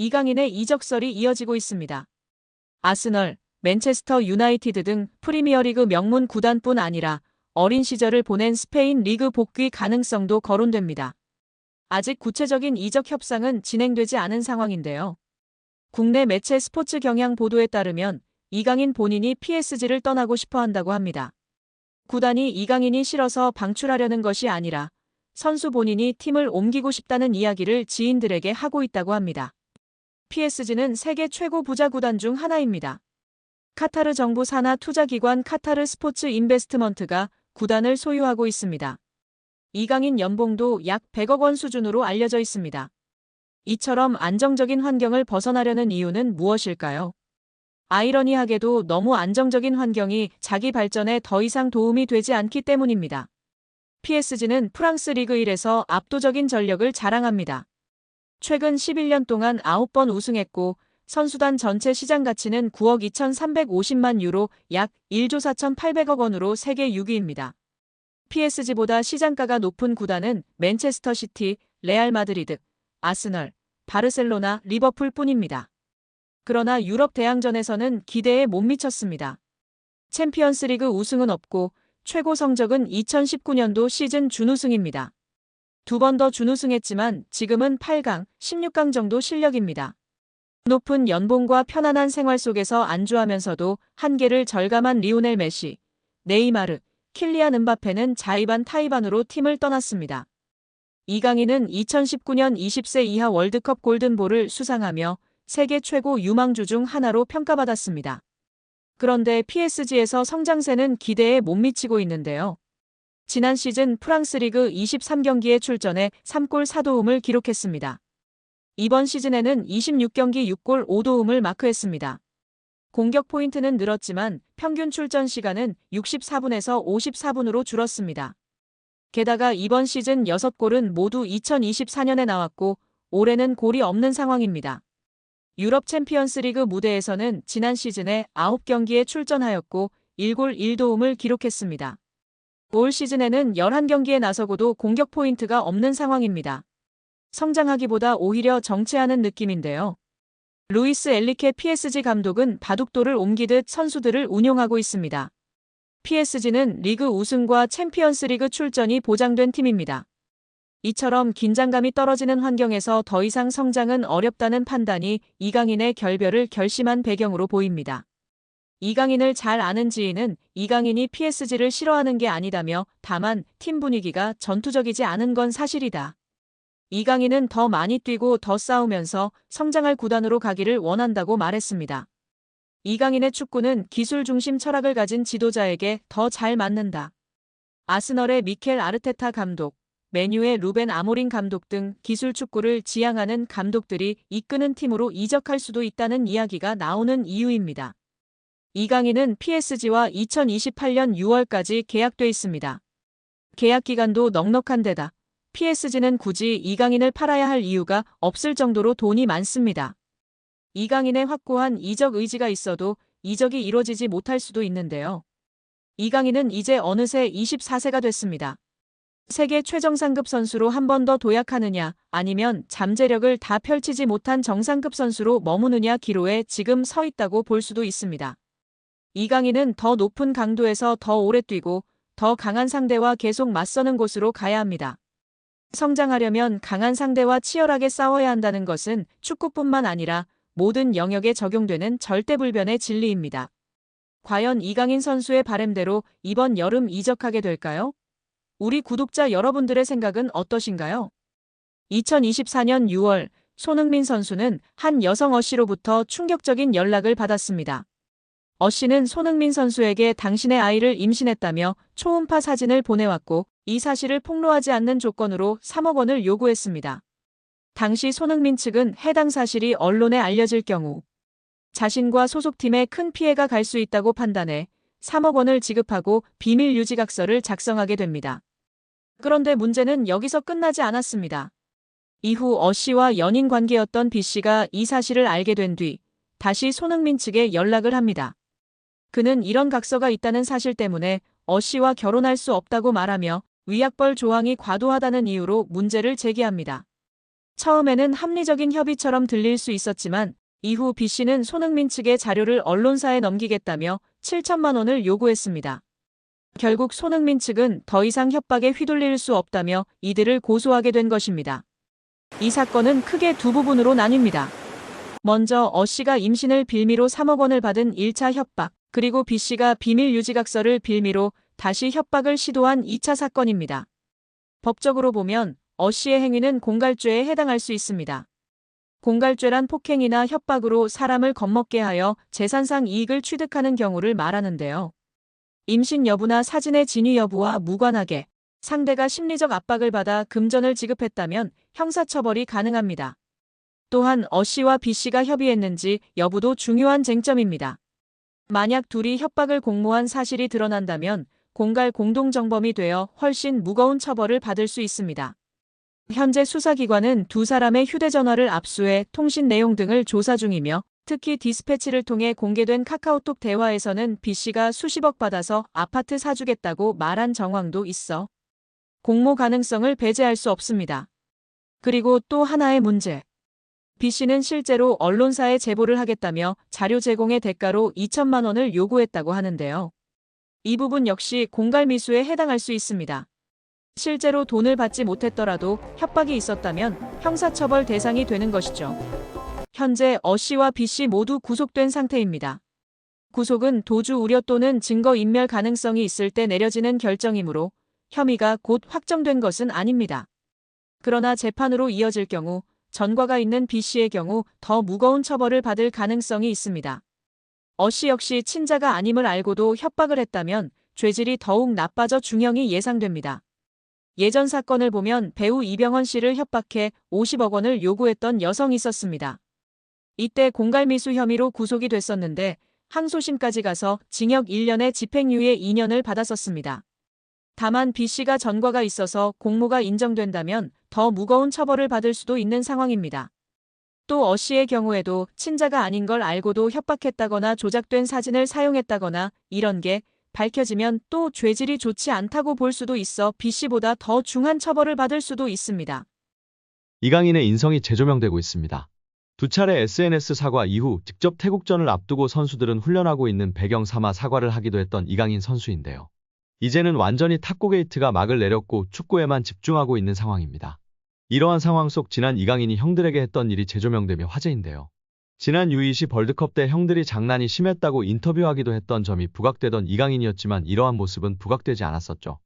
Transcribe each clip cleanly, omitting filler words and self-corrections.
이강인의 이적설이 이어지고 있습니다. 아스널, 맨체스터 유나이티드 등 프리미어리그 명문 구단뿐 아니라 어린 시절을 보낸 스페인 리그 복귀 가능성도 거론됩니다. 아직 구체적인 이적 협상은 진행되지 않은 상황인데요. 국내 매체 스포츠 경향 보도에 따르면 이강인 본인이 PSG를 떠나고 싶어 한다고 합니다. 구단이 이강인이 싫어서 방출하려는 것이 아니라 선수 본인이 팀을 옮기고 싶다는 이야기를 지인들에게 하고 있다고 합니다. PSG는 세계 최고 부자 구단 중 하나입니다. 카타르 정부 산하 투자기관 카타르 스포츠 인베스트먼트가 구단을 소유하고 있습니다. 이강인 연봉도 약 100억 원 수준으로 알려져 있습니다. 이처럼 안정적인 환경을 벗어나려는 이유는 무엇일까요? 아이러니하게도 너무 안정적인 환경이 자기 발전에 더 이상 도움이 되지 않기 때문입니다. PSG는 프랑스 리그 1에서 압도적인 전력을 자랑합니다. 최근 11년 동안 9번 우승했고 선수단 전체 시장 가치는 9억 2,350만 유로 약 1조 4,800억 원으로 세계 6위입니다. PSG보다 시장가가 높은 구단은 맨체스터 시티, 레알 마드리드, 아스널, 바르셀로나, 리버풀 뿐입니다. 그러나 유럽 대항전에서는 기대에 못 미쳤습니다. 챔피언스리그 우승은 없고 최고 성적은 2019년도 시즌 준우승입니다. 두 번 더 준우승했지만 지금은 8강, 16강 정도 실력입니다. 높은 연봉과 편안한 생활 속에서 안주하면서도 한계를 절감한 리오넬 메시, 네이마르, 킬리안 음바페는 자의반 타의반으로 팀을 떠났습니다. 이강인은 2019년 20세 이하 월드컵 골든볼을 수상하며 세계 최고 유망주 중 하나로 평가받았습니다. 그런데 PSG에서 성장세는 기대에 못 미치고 있는데요. 지난 시즌 프랑스 리그 23경기에 출전해 3골 4도움을 기록했습니다. 이번 시즌에는 26경기 6골 5도움을 마크했습니다. 공격 포인트는 늘었지만 평균 출전 시간은 64분에서 54분으로 줄었습니다. 게다가 이번 시즌 6골은 모두 2024년에 나왔고 올해는 골이 없는 상황입니다. 유럽 챔피언스리그 무대에서는 지난 시즌에 9경기에 출전하였고 1골 1도움을 기록했습니다. 올 시즌에는 11경기에 나서고도 공격 포인트가 없는 상황입니다. 성장하기보다 오히려 정체하는 느낌인데요. 루이스 엘리케 PSG 감독은 바둑돌을 옮기듯 선수들을 운용하고 있습니다. PSG는 리그 우승과 챔피언스리그 출전이 보장된 팀입니다. 이처럼 긴장감이 떨어지는 환경에서 더 이상 성장은 어렵다는 판단이 이강인의 결별을 결심한 배경으로 보입니다. 이강인을 잘 아는 지인은 이강인이 PSG를 싫어하는 게 아니다며 다만 팀 분위기가 전투적이지 않은 건 사실이다. 이강인은 더 많이 뛰고 더 싸우면서 성장할 구단으로 가기를 원한다고 말했습니다. 이강인의 축구는 기술 중심 철학을 가진 지도자에게 더 잘 맞는다. 아스널의 미켈 아르테타 감독, 맨유의 루벤 아모린 감독 등 기술 축구를 지향하는 감독들이 이끄는 팀으로 이적할 수도 있다는 이야기가 나오는 이유입니다. 이강인은 PSG와 2028년 6월까지 계약돼 있습니다. 계약 기간도 넉넉한 데다 PSG는 굳이 이강인을 팔아야 할 이유가 없을 정도로 돈이 많습니다. 이강인의 확고한 이적 의지가 있어도 이적이 이뤄지지 못할 수도 있는데요. 이강인은 이제 어느새 24세가 됐습니다. 세계 최정상급 선수로 한 번 더 도약하느냐 아니면 잠재력을 다 펼치지 못한 정상급 선수로 머무느냐 기로에 지금 서 있다고 볼 수도 있습니다. 이강인은 더 높은 강도에서 더 오래 뛰고 더 강한 상대와 계속 맞서는 곳으로 가야 합니다. 성장하려면 강한 상대와 치열하게 싸워야 한다는 것은 축구뿐만 아니라 모든 영역에 적용되는 절대불변의 진리입니다. 과연 이강인 선수의 바램대로 이번 여름 이적하게 될까요? 우리 구독자 여러분들의 생각은 어떠신가요? 2024년 6월 손흥민 선수는 한 여성 어씨로부터 충격적인 연락을 받았습니다. 어씨는 손흥민 선수에게 당신의 아이를 임신했다며 초음파 사진을 보내왔고 이 사실을 폭로하지 않는 조건으로 3억 원을 요구했습니다. 당시 손흥민 측은 해당 사실이 언론에 알려질 경우 자신과 소속팀에 큰 피해가 갈 수 있다고 판단해 3억 원을 지급하고 비밀 유지각서를 작성하게 됩니다. 그런데 문제는 여기서 끝나지 않았습니다. 이후 어씨와 연인 관계였던 B씨가 이 사실을 알게 된 뒤 다시 손흥민 측에 연락을 합니다. 그는 이런 각서가 있다는 사실 때문에 어씨와 결혼할 수 없다고 말하며 위약벌 조항이 과도하다는 이유로 문제를 제기합니다. 처음에는 합리적인 협의처럼 들릴 수 있었지만 이후 B씨는 손흥민 측의 자료를 언론사에 넘기겠다며 7천만 원을 요구했습니다. 결국 손흥민 측은 더 이상 협박에 휘둘릴 수 없다며 이들을 고소하게 된 것입니다. 이 사건은 크게 두 부분으로 나뉩니다. 먼저 O'씨가 임신을 빌미로 3억 원을 받은 1차 협박, 그리고 B씨가 비밀 유지각서를 빌미로 다시 협박을 시도한 2차 사건입니다. 법적으로 보면 O'씨의 행위는 공갈죄에 해당할 수 있습니다. 공갈죄란 폭행이나 협박으로 사람을 겁먹게 하여 재산상 이익을 취득하는 경우를 말하는데요. 임신 여부나 사진의 진위 여부와 무관하게 상대가 심리적 압박을 받아 금전을 지급했다면 형사처벌이 가능합니다. 또한 O'씨와 B씨가 협의했는지 여부도 중요한 쟁점입니다. 만약 둘이 협박을 공모한 사실이 드러난다면 공갈 공동정범이 되어 훨씬 무거운 처벌을 받을 수 있습니다. 현재 수사기관은 두 사람의 휴대전화를 압수해 통신 내용 등을 조사 중이며 특히 디스패치를 통해 공개된 카카오톡 대화에서는 B씨가 수십억 받아서 아파트 사주겠다고 말한 정황도 있어 공모 가능성을 배제할 수 없습니다. 그리고 또 하나의 문제. B씨는 실제로 언론사에 제보를 하겠다며 자료 제공의 대가로 2천만 원을 요구했다고 하는데요. 이 부분 역시 공갈미수에 해당할 수 있습니다. 실제로 돈을 받지 못했더라도 협박이 있었다면 형사처벌 대상이 되는 것이죠. 현재 O'씨와 B씨 모두 구속된 상태입니다. 구속은 도주 우려 또는 증거인멸 가능성이 있을 때 내려지는 결정이므로 혐의가 곧 확정된 것은 아닙니다. 그러나 재판으로 이어질 경우 전과가 있는 B씨의 경우 더 무거운 처벌을 받을 가능성이 있습니다. O'씨 역시 친자가 아님을 알고도 협박을 했다면 죄질이 더욱 나빠져 중형이 예상됩니다. 예전 사건을 보면 배우 이병헌 씨를 협박해 50억 원을 요구했던 여성이 있었습니다. 이때 공갈미수 혐의로 구속이 됐었는데 항소심까지 가서 징역 1년에 집행유예 2년을 받았었습니다. 다만 B씨가 전과가 있어서 공모가 인정된다면 더 무거운 처벌을 받을 수도 있는 상황입니다. 또 O'씨의 경우에도 친자가 아닌 걸 알고도 협박했다거나 조작된 사진을 사용했다거나 이런 게 밝혀지면 또 죄질이 좋지 않다고 볼 수도 있어 B씨보다 더 중한 처벌을 받을 수도 있습니다. 이강인의 인성이 재조명되고 있습니다. 두 차례 SNS 사과 이후 직접 태국전을 앞두고 선수들은 훈련하고 있는 배경 삼아 사과를 하기도 했던 이강인 선수인데요. 이제는 완전히 탁구 게이트가 막을 내렸고 축구에만 집중하고 있는 상황입니다. 이러한 상황 속 지난 이강인이 형들에게 했던 일이 재조명되며 화제인데요. 지난 U20 월드컵 때 형들이 장난이 심했다고 인터뷰하기도 했던 점이 부각되던 이강인이었지만 이러한 모습은 부각되지 않았었죠.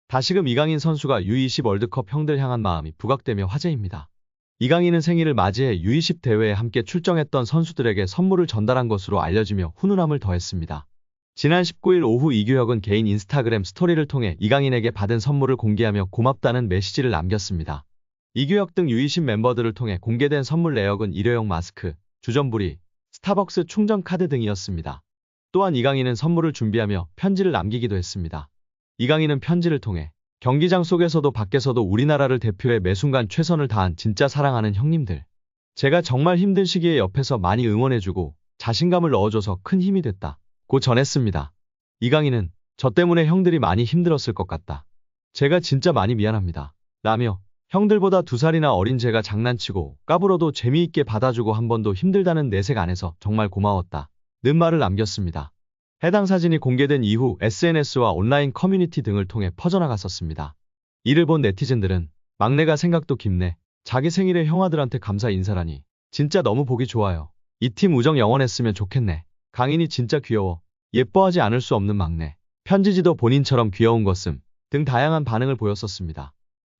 다시금 이강인 선수가 U20 월드컵 형들 향한 마음이 부각되며 화제입니다. 이강인은 생일을 맞이해 U20 대회에 함께 출정했던 선수들에게 선물을 전달한 것으로 알려지며 훈훈함을 더했습니다. 지난 19일 오후 이규혁은 개인 인스타그램 스토리를 통해 이강인에게 받은 선물을 공개하며 고맙다는 메시지를 남겼습니다. 이규혁 등 U20 멤버들을 통해 공개된 선물 내역은 일회용 마스크, 주전부리, 스타벅스 충전 카드 등이었습니다. 또한 이강인은 선물을 준비하며 편지를 남기기도 했습니다. 이강인은 편지를 통해 경기장 속에서도 밖에서도 우리나라를 대표해 매순간 최선을 다한 진짜 사랑하는 형님들. 제가 정말 힘든 시기에 옆에서 많이 응원해주고 자신감을 넣어줘서 큰 힘이 됐다. 고 전했습니다. 이강인은 저 때문에 형들이 많이 힘들었을 것 같다. 제가 진짜 많이 미안합니다. 라며 형들보다 2살이나 어린 제가 장난치고 까불어도 재미있게 받아주고 한 번도 힘들다는 내색 안에서 정말 고마웠다. 는 말을 남겼습니다. 해당 사진이 공개된 이후 SNS와 온라인 커뮤니티 등을 통해 퍼져나갔었습니다. 이를 본 네티즌들은 막내가 생각도 깊네. 자기 생일에 형아들한테 감사 인사라니. 진짜 너무 보기 좋아요. 이 팀 우정 영원했으면 좋겠네. 강인이 진짜 귀여워. 예뻐하지 않을 수 없는 막내. 편지지도 본인처럼 귀여운 것음. 등 다양한 반응을 보였었습니다.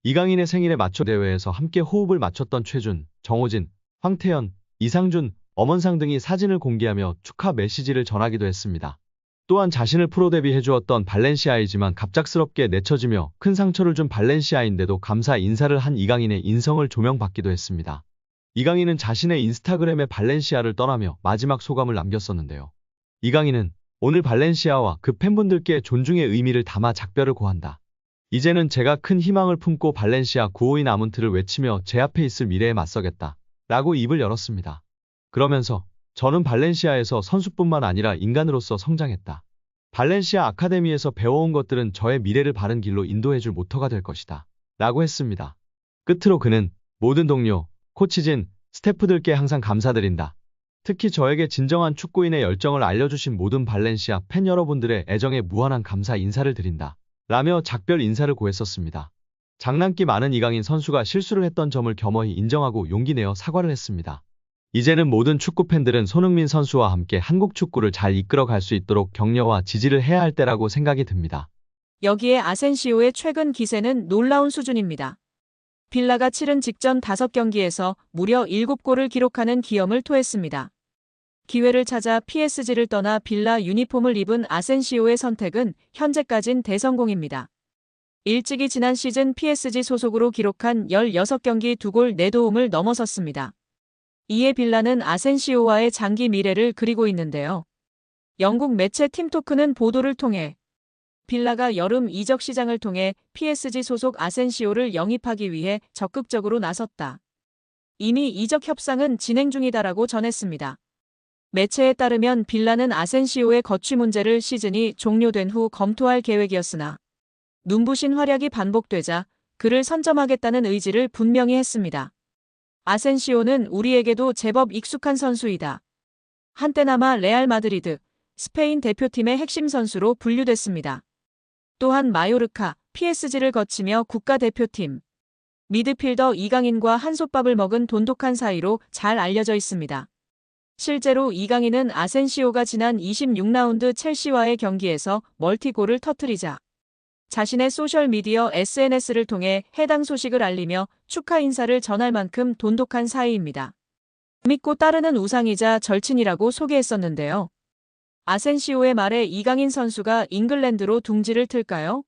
이강인의 생일에 맞춰 대회에서 함께 호흡을 맞췄던 최준, 정호진, 황태현, 이상준, 엄원상 등이 사진을 공개하며 축하 메시지를 전하기도 했습니다. 또한 자신을 프로 데뷔해주었던 발렌시아이지만 갑작스럽게 내쳐지며 큰 상처를 준 발렌시아인데도 감사 인사를 한 이강인의 인성을 조명받기도 했습니다. 이강인은 자신의 인스타그램에 발렌시아를 떠나며 마지막 소감을 남겼었는데요. 이강인은 오늘 발렌시아와 그 팬분들께 존중의 의미를 담아 작별을 고한다. 이제는 제가 큰 희망을 품고 발렌시아 952 아문트를 외치며 제 앞에 있을 미래에 맞서겠다. 라고 입을 열었습니다. 그러면서 저는 발렌시아에서 선수뿐만 아니라 인간으로서 성장했다. 발렌시아 아카데미에서 배워온 것들은 저의 미래를 바른 길로 인도해줄 모터가 될 것이다. 라고 했습니다. 끝으로 그는 모든 동료, 코치진, 스태프들께 항상 감사드린다. 특히 저에게 진정한 축구인의 열정을 알려주신 모든 발렌시아 팬 여러분들의 애정에 무한한 감사 인사를 드린다. 라며 작별 인사를 고했었습니다. 장난기 많은 이강인 선수가 실수를 했던 점을 겸허히 인정하고 용기 내어 사과를 했습니다. 이제는 모든 축구 팬들은 손흥민 선수와 함께 한국 축구를 잘 이끌어 갈 수 있도록 격려와 지지를 해야 할 때라고 생각이 듭니다. 여기에 아센시오의 최근 기세는 놀라운 수준입니다. 빌라가 치른 직전 5경기에서 무려 7골을 기록하는 기염을 토했습니다. 기회를 찾아 PSG를 떠나 빌라 유니폼을 입은 아센시오의 선택은 현재까진 대성공입니다. 일찍이 지난 시즌 PSG 소속으로 기록한 16경기 2골 4도움을 넘어섰습니다. 이에 빌라는 아센시오와의 장기 미래를 그리고 있는데요. 영국 매체 팀토크는 보도를 통해 빌라가 여름 이적 시장을 통해 PSG 소속 아센시오를 영입하기 위해 적극적으로 나섰다. 이미 이적 협상은 진행 중이다라고 전했습니다. 매체에 따르면 빌라는 아센시오의 거취 문제를 시즌이 종료된 후 검토할 계획이었으나 눈부신 활약이 반복되자 그를 선점하겠다는 의지를 분명히 했습니다. 아센시오는 우리에게도 제법 익숙한 선수이다. 한때나마 레알 마드리드, 스페인 대표팀의 핵심 선수로 분류됐습니다. 또한 마요르카, PSG를 거치며 국가대표팀, 미드필더 이강인과 한솥밥을 먹은 돈독한 사이로 잘 알려져 있습니다. 실제로 이강인은 아센시오가 지난 26라운드 첼시와의 경기에서 멀티골을 터뜨리자 자신의 소셜미디어 SNS를 통해 해당 소식을 알리며 축하 인사를 전할 만큼 돈독한 사이입니다. 믿고 따르는 우상이자 절친이라고 소개했었는데요. 아센시오의 말에 이강인 선수가 잉글랜드로 둥지를 틀까요?